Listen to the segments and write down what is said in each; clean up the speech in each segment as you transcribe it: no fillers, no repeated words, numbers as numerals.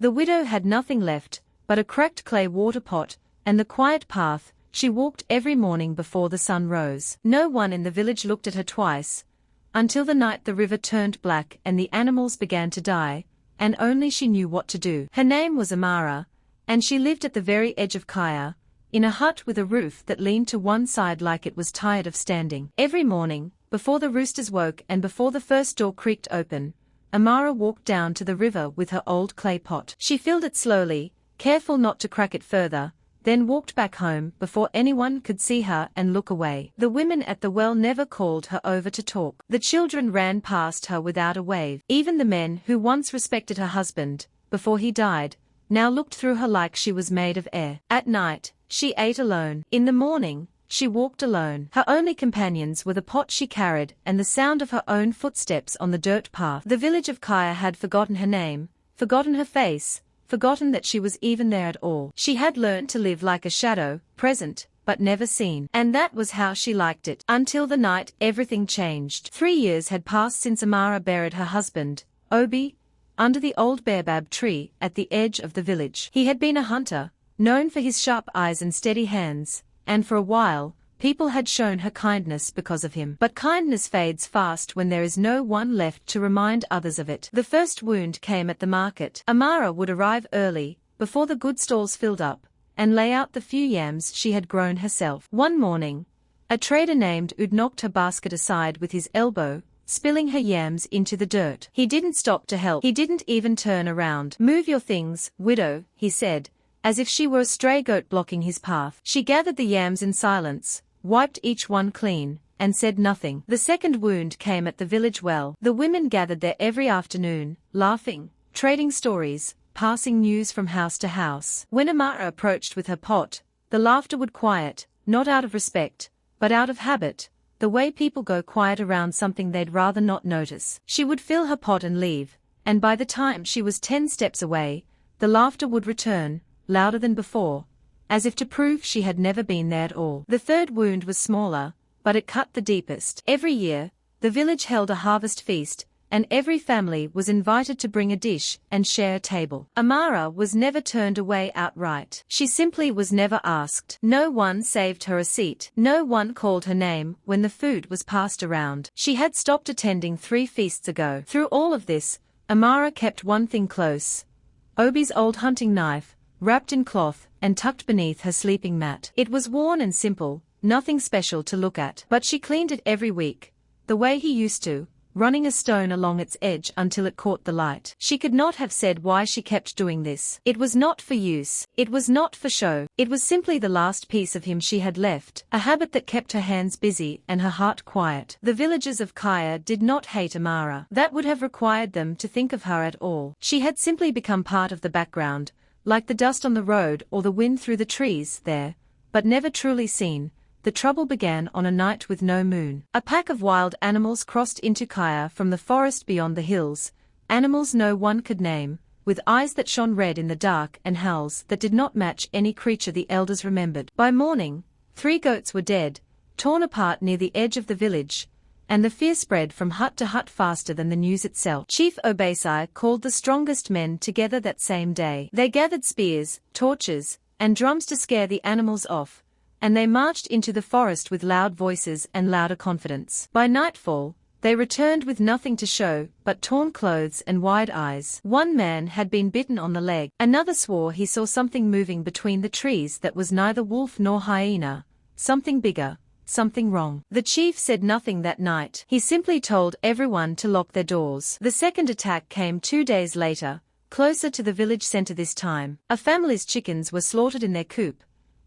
The widow had nothing left but a cracked clay water pot and the quiet path she walked every morning before the sun rose. No one in the village looked at her twice, until the night the river turned black and the animals began to die, and only she knew what to do. Her name was Amara, and she lived at the very edge of Kaya, in a hut with a roof that leaned to one side like it was tired of standing. Every morning, before the roosters woke and before the first door creaked open, Amara walked down to the river with her old clay pot. She filled it slowly, careful not to crack it further, then walked back home before anyone could see her and look away. The women at the well never called her over to talk. The children ran past her without a wave. Even the men who once respected her husband, before he died, now looked through her like she was made of air. At night, she ate alone. In the morning, she walked alone. Her only companions were the pot she carried and the sound of her own footsteps on the dirt path. The village of Kaya had forgotten her name, forgotten her face, forgotten that she was even there at all. She had learned to live like a shadow, present, but never seen. And that was how she liked it. Until the night everything changed. 3 years had passed since Amara buried her husband, Obi, under the old baobab tree at the edge of the village. He had been a hunter, known for his sharp eyes and steady hands, and for a while, people had shown her kindness because of him. But kindness fades fast when there is no one left to remind others of it. The first wound came at the market. Amara would arrive early, before the good stalls filled up, and lay out the few yams she had grown herself. One morning, a trader named Ud knocked her basket aside with his elbow, spilling her yams into the dirt. He didn't stop to help. He didn't even turn around. "Move your things, widow," he said, as if she were a stray goat blocking his path. She gathered the yams in silence, wiped each one clean, and said nothing. The second wound came at the village well. The women gathered there every afternoon, laughing, trading stories, passing news from house to house. When Amara approached with her pot, the laughter would quiet, not out of respect, but out of habit, the way people go quiet around something they'd rather not notice. She would fill her pot and leave, and by the time she was 10 steps away, the laughter would return, louder than before, as if to prove she had never been there at all. The third wound was smaller, but it cut the deepest. Every year, the village held a harvest feast, and every family was invited to bring a dish and share a table. Amara was never turned away outright. She simply was never asked. No one saved her a seat. No one called her name when the food was passed around. She had stopped attending 3 feasts ago. Through all of this, Amara kept one thing close: Obi's old hunting knife, wrapped in cloth and tucked beneath her sleeping mat. It was worn and simple, nothing special to look at. But she cleaned it every week, the way he used to, running a stone along its edge until it caught the light. She could not have said why she kept doing this. It was not for use. It was not for show. It was simply the last piece of him she had left, a habit that kept her hands busy and her heart quiet. The villagers of Kaya did not hate Amara. That would have required them to think of her at all. She had simply become part of the background, like the dust on the road or the wind through the trees there, but never truly seen. The trouble began on a night with no moon. A pack of wild animals crossed into Kaya from the forest beyond the hills, animals no one could name, with eyes that shone red in the dark and howls that did not match any creature the elders remembered. By morning, 3 goats were dead, torn apart near the edge of the village, and the fear spread from hut to hut faster than the news itself. Chief Obasai called the strongest men together that same day. They gathered spears, torches, and drums to scare the animals off, and they marched into the forest with loud voices and louder confidence. By nightfall, they returned with nothing to show but torn clothes and wide eyes. One man had been bitten on the leg. Another swore he saw something moving between the trees that was neither wolf nor hyena, something bigger, something wrong. The chief said nothing that night. He simply told everyone to lock their doors. The second attack came 2 days later, closer to the village center this time. A family's chickens were slaughtered in their coop,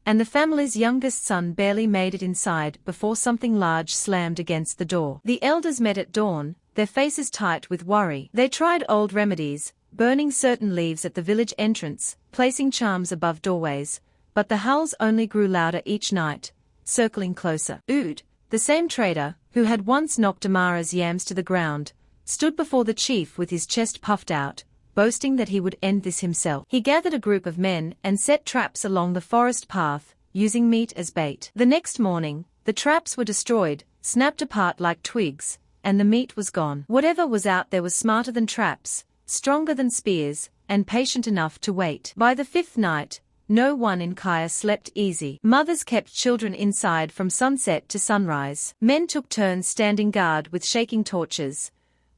and the family's youngest son barely made it inside before something large slammed against the door. The elders met at dawn, their faces tight with worry. They tried old remedies, burning certain leaves at the village entrance, placing charms above doorways, but the howls only grew louder each night, circling closer. Ud, the same trader, who had once knocked Amara's yams to the ground, stood before the chief with his chest puffed out, boasting that he would end this himself. He gathered a group of men and set traps along the forest path, using meat as bait. The next morning, the traps were destroyed, snapped apart like twigs, and the meat was gone. Whatever was out there was smarter than traps, stronger than spears, and patient enough to wait. By the 5th night, no one in Kaya slept easy. Mothers kept children inside from sunset to sunrise. Men took turns standing guard with shaking torches,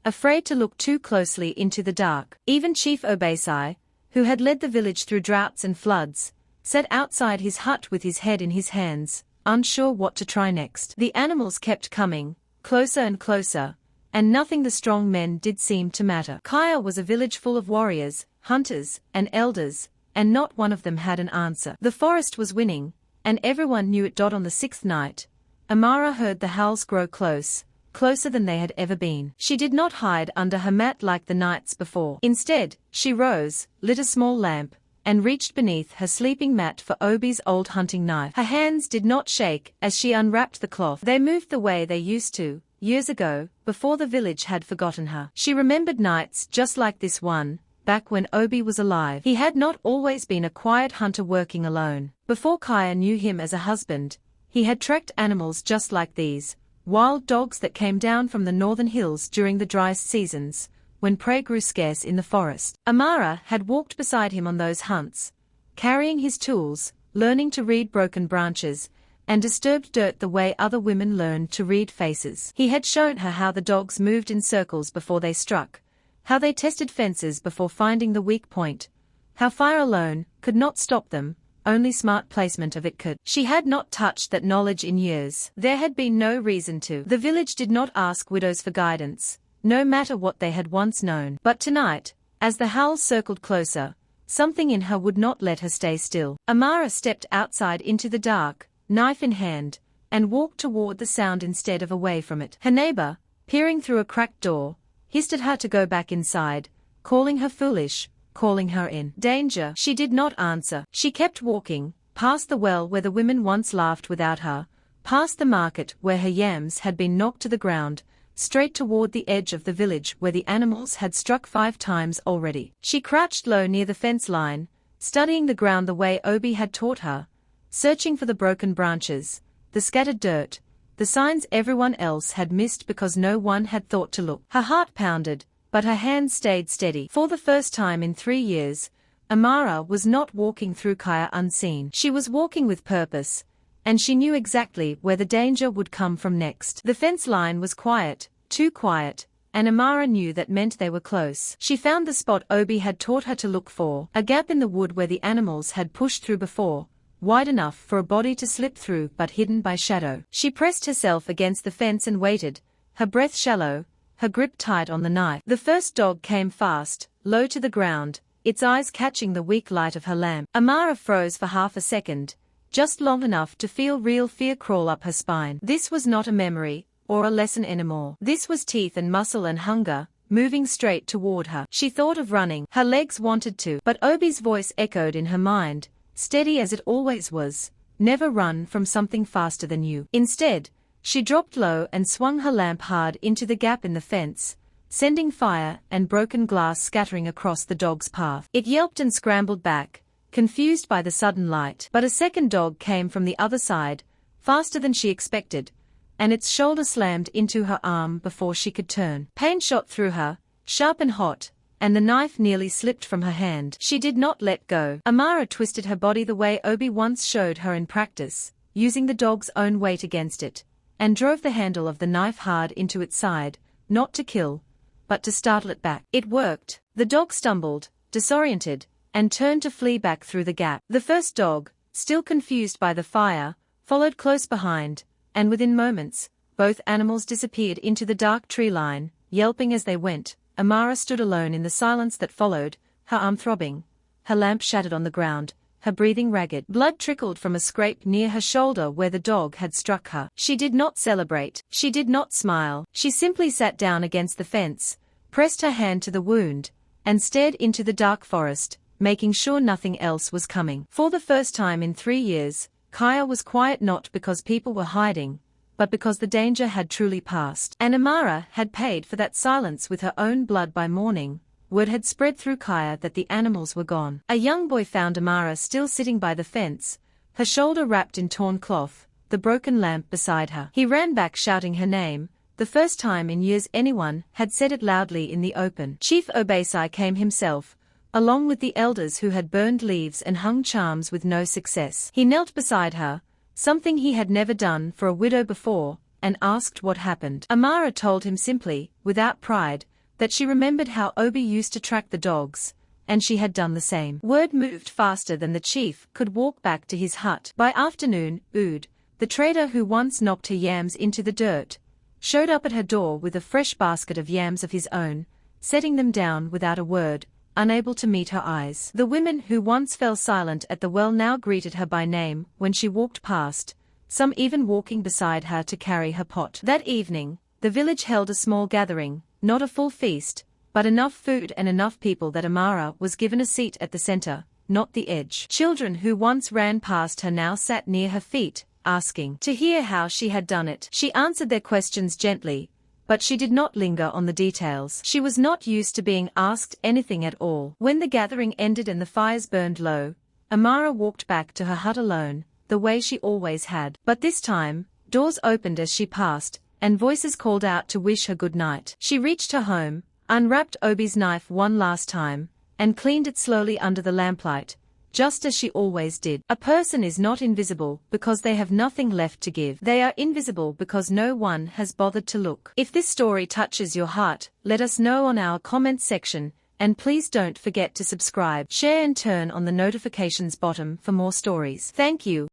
afraid to look too closely into the dark. Even Chief Obasai, who had led the village through droughts and floods, sat outside his hut with his head in his hands, unsure what to try next. The animals kept coming, closer and closer, and nothing the strong men did seem to matter. Kaya was a village full of warriors, hunters, and elders, and not one of them had an answer. The forest was winning, and everyone knew it. On the 6th night, Amara heard the howls grow close, closer than they had ever been. She did not hide under her mat like the nights before. Instead, she rose, lit a small lamp, and reached beneath her sleeping mat for Obi's old hunting knife. Her hands did not shake as she unwrapped the cloth. They moved the way they used to, years ago, before the village had forgotten her. She remembered nights just like this one, back when Obi was alive. He had not always been a quiet hunter working alone. Before Kaya knew him as a husband, he had tracked animals just like these, wild dogs that came down from the northern hills during the dry seasons, when prey grew scarce in the forest. Amara had walked beside him on those hunts, carrying his tools, learning to read broken branches, and disturbed dirt the way other women learned to read faces. He had shown her how the dogs moved in circles before they struck, how they tested fences before finding the weak point, how fire alone could not stop them, only smart placement of it could. She had not touched that knowledge in years. There had been no reason to. The village did not ask widows for guidance, no matter what they had once known. But tonight, as the howls circled closer, something in her would not let her stay still. Amara stepped outside into the dark, knife in hand, and walked toward the sound instead of away from it. Her neighbor, peering through a cracked door, hissed at her to go back inside, calling her foolish, calling her in danger. She did not answer. She kept walking, past the well where the women once laughed without her, past the market where her yams had been knocked to the ground, straight toward the edge of the village where the animals had struck 5 times already. She crouched low near the fence line, studying the ground the way Obi had taught her, searching for the broken branches, the scattered dirt, the signs everyone else had missed because no one had thought to look. Her heart pounded, but her hands stayed steady. For the first time in 3 years, Amara was not walking through Kaya unseen. She was walking with purpose, and she knew exactly where the danger would come from next. The fence line was quiet, too quiet, and Amara knew that meant they were close. She found the spot Obi had taught her to look for, a gap in the wood where the animals had pushed through before, wide enough for a body to slip through but hidden by shadow. She pressed herself against the fence and waited, her breath shallow, her grip tight on the knife. The first dog came fast, low to the ground, its eyes catching the weak light of her lamp. Amara froze for half a second, just long enough to feel real fear crawl up her spine. This was not a memory, or a lesson anymore. This was teeth and muscle and hunger, moving straight toward her. She thought of running. Her legs wanted to, but Obi's voice echoed in her mind, steady as it always was, never run from something faster than you. Instead, she dropped low and swung her lamp hard into the gap in the fence, sending fire and broken glass scattering across the dog's path. It yelped and scrambled back, confused by the sudden light. But a second dog came from the other side, faster than she expected, and its shoulder slammed into her arm before she could turn. Pain shot through her, sharp and hot, and the knife nearly slipped from her hand. She did not let go. Amara twisted her body the way Obi once showed her in practice, using the dog's own weight against it, and drove the handle of the knife hard into its side, not to kill, but to startle it back. It worked. The dog stumbled, disoriented, and turned to flee back through the gap. The first dog, still confused by the fire, followed close behind, and within moments, both animals disappeared into the dark tree line, yelping as they went. Amara stood alone in the silence that followed, her arm throbbing, her lamp shattered on the ground, her breathing ragged. Blood trickled from a scrape near her shoulder where the dog had struck her. She did not celebrate. She did not smile. She simply sat down against the fence, pressed her hand to the wound, and stared into the dark forest, making sure nothing else was coming. For the first time in 3 years, Kaya was quiet, not because people were hiding, but because the danger had truly passed. And Amara had paid for that silence with her own blood. By morning, word had spread through Kaya that the animals were gone. A young boy found Amara still sitting by the fence, her shoulder wrapped in torn cloth, the broken lamp beside her. He ran back shouting her name, the first time in years anyone had said it loudly in the open. Chief Obasai came himself, along with the elders who had burned leaves and hung charms with no success. He knelt beside her, something he had never done for a widow before, and asked what happened. Amara told him simply, without pride, that she remembered how Obi used to track the dogs, and she had done the same. Word moved faster than the chief could walk back to his hut. By afternoon, Ood, the trader who once knocked her yams into the dirt, showed up at her door with a fresh basket of yams of his own, setting them down without a word, unable to meet her eyes. The women who once fell silent at the well now greeted her by name when she walked past, some even walking beside her to carry her pot. That evening, the village held a small gathering, not a full feast, but enough food and enough people that Amara was given a seat at the center, not the edge. Children who once ran past her now sat near her feet, asking to hear how she had done it. She answered their questions gently, but she did not linger on the details. She was not used to being asked anything at all. When the gathering ended and the fires burned low, Amara walked back to her hut alone, the way she always had. But this time, doors opened as she passed, and voices called out to wish her good night. She reached her home, unwrapped Obi's knife one last time, and cleaned it slowly under the lamplight, just as she always did. A person is not invisible because they have nothing left to give. They are invisible because no one has bothered to look. If this story touches your heart, let us know on our comments section, and please don't forget to subscribe, share and turn on the notifications bottom for more stories. Thank you.